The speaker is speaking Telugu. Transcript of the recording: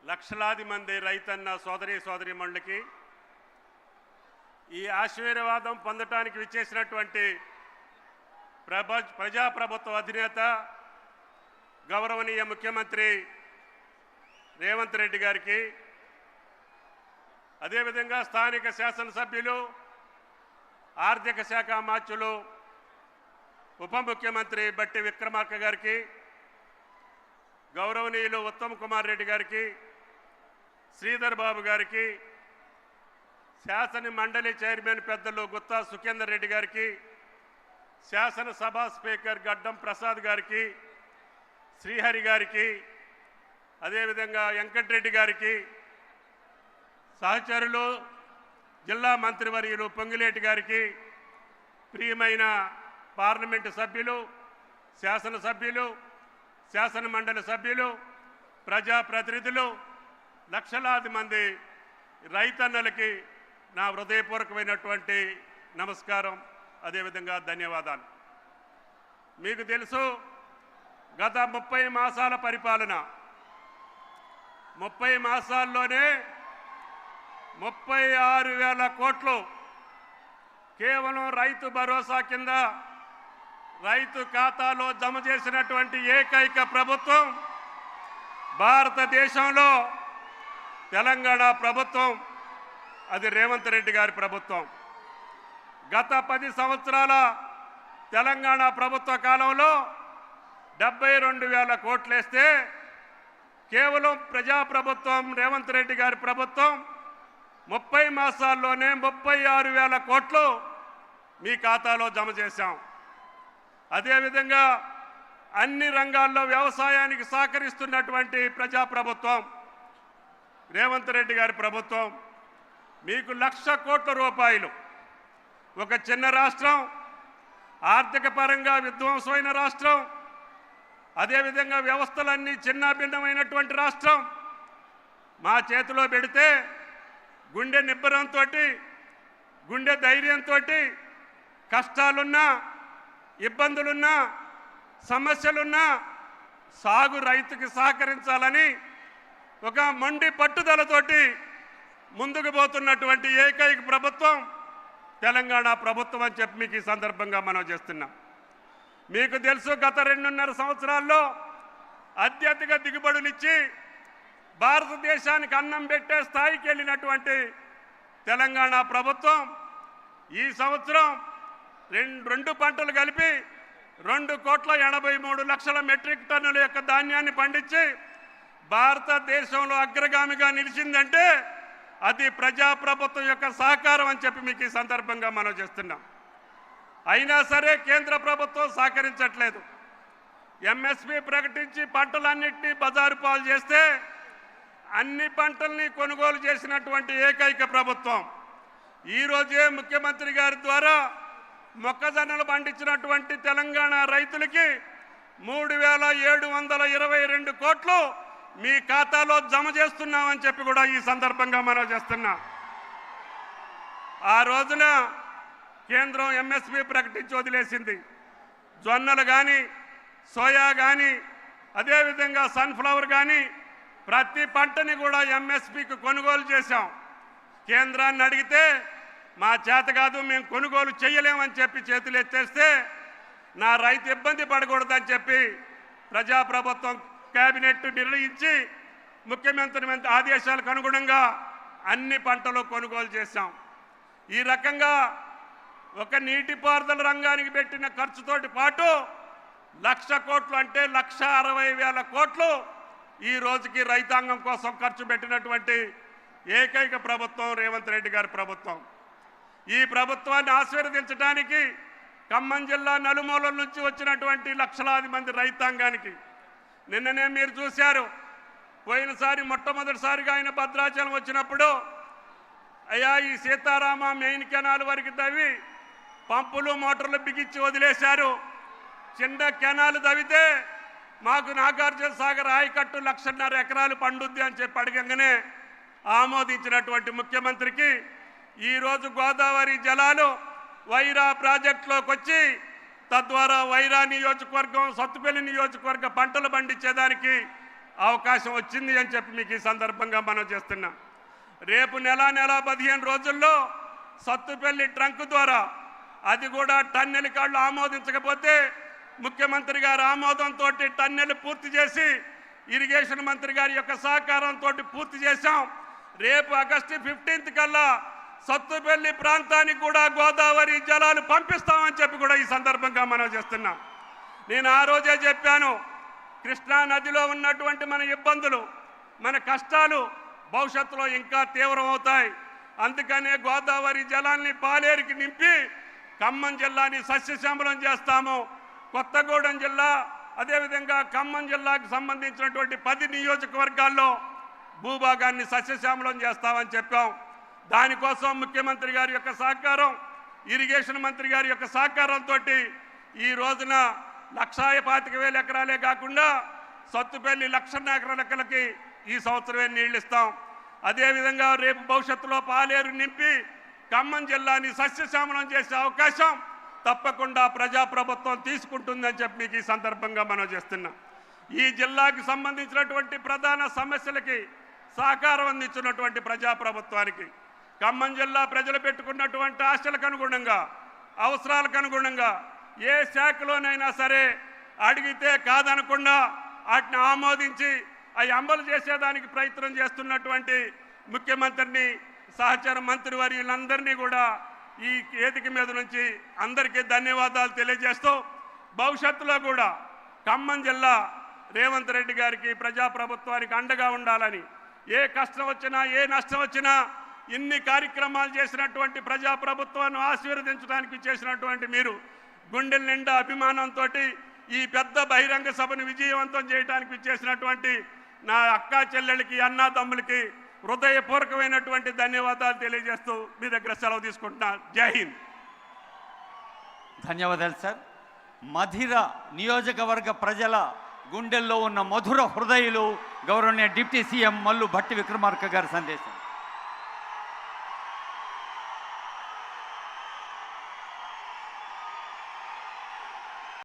లక్షలాది మంది రైతన్న సోదరీమణులకి ఈ ఆశీర్వాదం పొందటానికి విచ్చేసినటువంటి ప్రజాప్రభుత్వ అధినేత గౌరవనీయ ముఖ్యమంత్రి రేవంత్ రెడ్డి గారికి, అదేవిధంగా స్థానిక శాసనసభ్యులు, ఆర్థిక శాఖ మాత్యులు, ఉప ముఖ్యమంత్రి బట్టి విక్రమార్క గారికి, గౌరవనీయులు ఉత్తమ్ కుమార్ రెడ్డి గారికి, శ్రీధర్ బాబు గారికి, శాసన మండలి చైర్మన్ పెద్దలు గుత్తా సుఖేందర్ రెడ్డి గారికి, శాసనసభ స్పీకర్ గడ్డం ప్రసాద్ గారికి, శ్రీహరి గారికి, అదేవిధంగా వెంకటరెడ్డి గారికి, సహచరులు జిల్లా మంత్రివర్యులు పొంగిలేటి గారికి, ప్రియమైన పార్లమెంటు సభ్యులు, శాసనసభ్యులు, శాసన మండలి సభ్యులు, ప్రజాప్రతినిధులు, లక్షలాది మంది రైతన్నలకి నా హృదయపూర్వకమైనటువంటి నమస్కారం, అదేవిధంగా ధన్యవాదాలు. మీకు తెలుసు, గత 30 మాసాల పరిపాలన, 30 మాసాల్లోనే 36,000 కోట్లు కేవలం రైతు భరోసా కింద రైతు ఖాతాలో జమ చేసినటువంటి ఏకైక ప్రభుత్వం భారతదేశంలో తెలంగాణ ప్రభుత్వం, అది రేవంత్ రెడ్డి గారి ప్రభుత్వం. గత 10 సంవత్సరాల తెలంగాణ ప్రభుత్వ కాలంలో 72,000 కోట్లు వేస్తే కేవలం ప్రజాప్రభుత్వం రేవంత్ రెడ్డి గారి ప్రభుత్వం 30 మాసాల్లోనే 36,000 కోట్లు మీ ఖాతాలో జమ చేశాం. అదేవిధంగా అన్ని రంగాల్లో వ్యవసాయానికి సహకరిస్తున్నటువంటి ప్రజాప్రభుత్వం రేవంత్ రెడ్డి గారి ప్రభుత్వం. మీకు 1,00,000 కోట్ల రూపాయలు, ఒక చిన్న రాష్ట్రం, ఆర్థిక పరంగా విధ్వంసమైన రాష్ట్రం, అదేవిధంగా వ్యవస్థలన్నీ చిన్నాభిన్నమైనటువంటి రాష్ట్రం మా చేతిలో పెడితే గుండె నిబ్బరంతో, గుండె ధైర్యంతో, కష్టాలున్నా, ఇబ్బందులున్నా, సమస్యలున్నా సాగు రైతుకి సహకరించాలని ఒక మొండి పట్టుదలతోటి ముందుకు పోతున్నటువంటి ఏకైక ప్రభుత్వం తెలంగాణ ప్రభుత్వం అని చెప్పి మీకు ఈ సందర్భంగా మనం చేస్తున్నాం. మీకు తెలుసు, గత 2.5 సంవత్సరాల్లో అత్యధిక దిగుబడులు ఇచ్చి భారతదేశానికి అన్నం పెట్టే స్థాయికి వెళ్ళినటువంటి తెలంగాణ ప్రభుత్వం ఈ సంవత్సరం రెండు పంటలు కలిపి 2,83,00,000 మెట్రిక్ టన్నుల యొక్క ధాన్యాన్ని పండించి భారతదేశంలో అగ్రగామిగా నిలిచిందంటే అది ప్రజాప్రభుత్వం యొక్క సహకారం అని చెప్పి మీకు ఈ సందర్భంగా మనం చేస్తున్నాం. అయినా సరే కేంద్ర ప్రభుత్వం సహకరించట్లేదు. ఎంఎస్పీ ప్రకటించి పంటలన్నింటినీ బజారు పాలు చేస్తే అన్ని పంటల్ని కొనుగోలు చేసినటువంటి ఏకైక ప్రభుత్వం. ఈరోజే ముఖ్యమంత్రి గారి ద్వారా మొక్కజొన్నలు పండించినటువంటి తెలంగాణ రైతులకి 3,722 కోట్లు మీ ఖాతాలో జమ చేస్తున్నామని చెప్పి కూడా ఈ సందర్భంగా మనం చేస్తున్నాం. ఆ రోజున కేంద్రం ఎంఎస్పీ ప్రకటించి వదిలేసింది. జొన్నలు కానీ, సోయా కానీ, అదేవిధంగా సన్ఫ్లవర్ కానీ ప్రతి పంటని కూడా ఎంఎస్పీకి కొనుగోలు చేశాం. కేంద్రాన్ని అడిగితే మా చేత కాదు, మేము కొనుగోలు చేయలేమని చెప్పి చేతులు ఎత్తేస్తే నా రైతు ఇబ్బంది పడకూడదని చెప్పి ప్రజాప్రభుత్వం కేబినెట్ నిర్ణయించి ముఖ్యమంత్రి ఆదేశాలకు అనుగుణంగా అన్ని పంటలు కొనుగోలు చేశాం. ఈ రకంగా ఒక నీటిపారుదల రంగానికి పెట్టిన ఖర్చుతోటి పాటు 1,00,000 కోట్లు అంటే 1,60,000 కోట్లు ఈ రోజుకి రైతాంగం కోసం ఖర్చు పెట్టినటువంటి ఏకైక ప్రభుత్వం రేవంత్ రెడ్డి గారి ప్రభుత్వం. ఈ ప్రభుత్వాన్ని ఆశీర్వదించడానికి ఖమ్మం జిల్లా నలుమూలల నుంచి వచ్చినటువంటి లక్షలాది మంది రైతాంగానికి నిన్ననే మీరు చూశారు. పోయినసారి మొట్టమొదటిసారిగా ఆయన భద్రాచలం వచ్చినప్పుడు, అయ్యా ఈ సీతారామ మెయిన్ కెనాల్ వరకు తవ్వి పంపులు మోటార్లు బిగించి వదిలేశారు. చిన్న కెనాలు తవ్వితే మాకు నాగార్జున సాగర్ ఆయకట్టు 1,50,000 ఎకరాలు పండుద్ది అని చెప్పి అడగంగానే ఆమోదించినటువంటి ముఖ్యమంత్రికి ఈరోజు గోదావరి జలాలు వైరా ప్రాజెక్టులోకి వచ్చి తద్వారా వైరా నియోజకవర్గం, సత్తుపల్లి నియోజకవర్గ పంటలు పండించేదానికి అవకాశం వచ్చింది అని చెప్పి మీకు ఈ సందర్భంగా మనం చేస్తున్నాం. రేపు నెల 15 రోజుల్లో సత్తుపల్లి ట్రంక్ ద్వారా, అది కూడా టన్నెల్ కాళ్ళు ఆమోదించకపోతే ముఖ్యమంత్రి గారి ఆమోదంతో టన్నెల్ పూర్తి చేసి ఇరిగేషన్ మంత్రి గారి యొక్క సహకారంతో పూర్తి చేశాం. రేపు ఆగస్టు 15 కల్లా సత్తుపల్లి ప్రాంతానికి కూడా గోదావరి జలాలు పంపిస్తామని చెప్పి కూడా ఈ సందర్భంగా మనం చేస్తున్నాం. నేను ఆ రోజే చెప్పాను, కృష్ణా నదిలో ఉన్నటువంటి మన ఇబ్బందులు, మన కష్టాలు భవిష్యత్తులో ఇంకా తీవ్రమవుతాయి. అందుకనే గోదావరి జలాల్ని పాలేరుకి నింపి ఖమ్మం జిల్లాని సస్యశ్యామలం చేస్తాము. కొత్తగూడెం జిల్లా, అదేవిధంగా ఖమ్మం జిల్లాకు సంబంధించినటువంటి 10 నియోజకవర్గాల్లో భూభాగాన్ని సస్యశ్యామలం చేస్తామని చెప్పాం. దానికోసం ముఖ్యమంత్రి గారి యొక్క సహకారం, ఇరిగేషన్ మంత్రి గారి యొక్క సహకారంతో ఈ రోజున 1,25,000 ఎకరాలే కాకుండా సత్తుపల్లి 1,00,000 ఎకరాలకి ఈ సంవత్సరమే నీళ్ళు ఇస్తాం. అదేవిధంగా రేపు భవిష్యత్తులో పాలేరు నింపి ఖమ్మం జిల్లాని సస్యశ్యామలం చేసే అవకాశం తప్పకుండా ప్రజాప్రభుత్వం తీసుకుంటుందని చెప్పి మీకు ఈ సందర్భంగా మనం చేస్తున్నాం. ఈ జిల్లాకి సంబంధించినటువంటి ప్రధాన సమస్యలకి సహకారం అందించినటువంటి ప్రజాప్రభుత్వానికి, ఖమ్మం జిల్లా ప్రజలు పెట్టుకున్నటువంటి ఆశలకు అనుగుణంగా, అవసరాలకు అనుగుణంగా ఏ శాఖలోనైనా సరే అడిగితే కాదనకుండా వాటిని ఆమోదించి అవి అమలు చేసేదానికి ప్రయత్నం చేస్తున్నటువంటి ముఖ్యమంత్రిని, సహచర మంత్రివర్యులందరినీ కూడా ఈ వేదిక మీద నుంచి అందరికీ ధన్యవాదాలు తెలియజేస్తూ, భవిష్యత్తులో కూడా ఖమ్మం జిల్లా రేవంత్ రెడ్డి గారికి, ప్రజాప్రభుత్వానికి అండగా ఉండాలని, ఏ కష్టం వచ్చినా ఏ నష్టం వచ్చినా ఇన్ని కార్యక్రమాలు చేసినటువంటి ప్రజాప్రభుత్వాన్ని ఆశీర్వదించడానికి చేసినటువంటి మీరు గుండెల నిండా అభిమానంతో ఈ పెద్ద బహిరంగ సభను విజయవంతం చేయడానికి చేసినటువంటి నా అక్కా చెల్లెళ్ళకి, అన్నా తమ్ములకి హృదయపూర్వకమైనటువంటి ధన్యవాదాలు తెలియజేస్తూ మీ దగ్గర సెలవు తీసుకుంటున్నా. జై హింద్. ధన్యవాదాలు సార్. మధిర నియోజకవర్గ ప్రజల గుండెల్లో ఉన్న మధుర హృదయులు గౌరవనీయ డిప్యూటీ సీఎం మల్లు భట్టి విక్రమార్క గారి సందేశం.